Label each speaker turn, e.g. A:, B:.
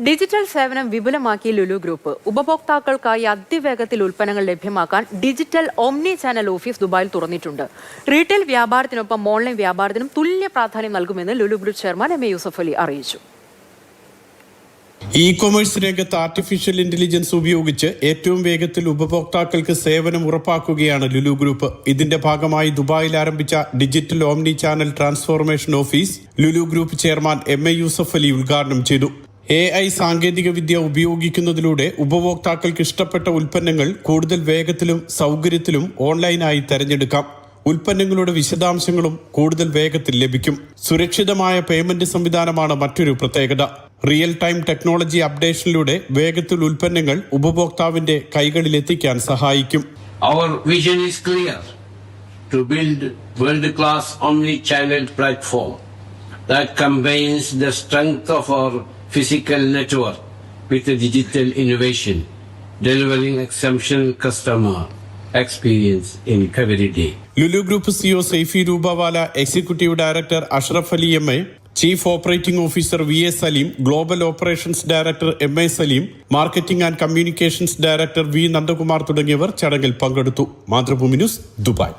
A: Digital സേവനം വിപുലമാക്കി Lulu group. ഉപഭോക്താക്കൾക്കായി അതിവേഗത്തിൽ ഉൽപ്പന്നങ്ങൾ ലഭ്യമാക്കാൻ ഡിജിറ്റൽ ഓംനി ചാനൽ ഓഫീസ് ദുബായിൽ തുറന്നിട്ടുണ്ട്. റീറ്റെയിൽ വ്യാപാരത്തിനൊപ്പം ഓൺലൈൻ വ്യാപാരത്തിനും തുല്യ പ്രാധാന്യം നൽകുമെന്ന് Lulu group chairman M A. Yusuff Ali അറിയിച്ചു.
B: ഇ-കൊമേഴ്സ് രംഗത്ത് ആർട്ടിഫിഷ്യൽ ഇന്റലിജൻസ് ഉപയോഗിച്ച് ഏറ്റവും വേഗത്തിൽ ഉപഭോക്താക്കൾക്ക് സേവനം ഉറപ്പാക്കുകയാണ് ലുലു ഗ്രൂപ്പ്. ഇതിന്റെ ഭാഗമായി ദുബായിൽ ആരംഭിച്ച digital omni channel transformation office Lulu group chairman M A. Yusuff Ali ഉദ്ഘാടനം ചെയ്തു. AI സാങ്കേതിക വിദ്യ ഉപയോഗിക്കുന്നതിലൂടെ ഉപഭോക്താക്കൾക്ക് ഇഷ്ടപ്പെട്ട ഉൽപ്പന്നങ്ങൾ കൂടുതൽ വേഗത്തിലും സൗകര്യത്തിലും ഓൺലൈനായി തെരഞ്ഞെടുക്കാം. ഉൽപ്പന്നങ്ങളുടെ വിശദാംശങ്ങളും കൂടുതൽ വേഗത്തിൽ ലഭിക്കും. സുരക്ഷിതമായ പേയ്മെന്റ് സംവിധാനമാണ് മറ്റൊരു പ്രത്യേകത. റിയൽ ടൈം ടെക്നോളജി അപ്ഡേഷനിലൂടെ വേഗത്തിൽ ഉൽപ്പന്നങ്ങൾ ഉപഭോക്താവിന്റെ കൈകളിലെത്തിക്കാൻ സഹായിക്കും.
C: Our vision is clear: to build world-class omni-channel platform that combines the strength of our physical network with the digital innovation, delivering exceptional customer experience in every day.
B: Lulu group CEO Saifee Rupawala, executive director Ashraf Ali M.A., chief operating officer V.A. Saleem, global operations director M.A. Saleem, marketing and communications director V. Nandakumar തുടങ്ങിയവർ ചടങ്ങിൽ പങ്കെടുത്തു. Mathrubhumi news, Dubai.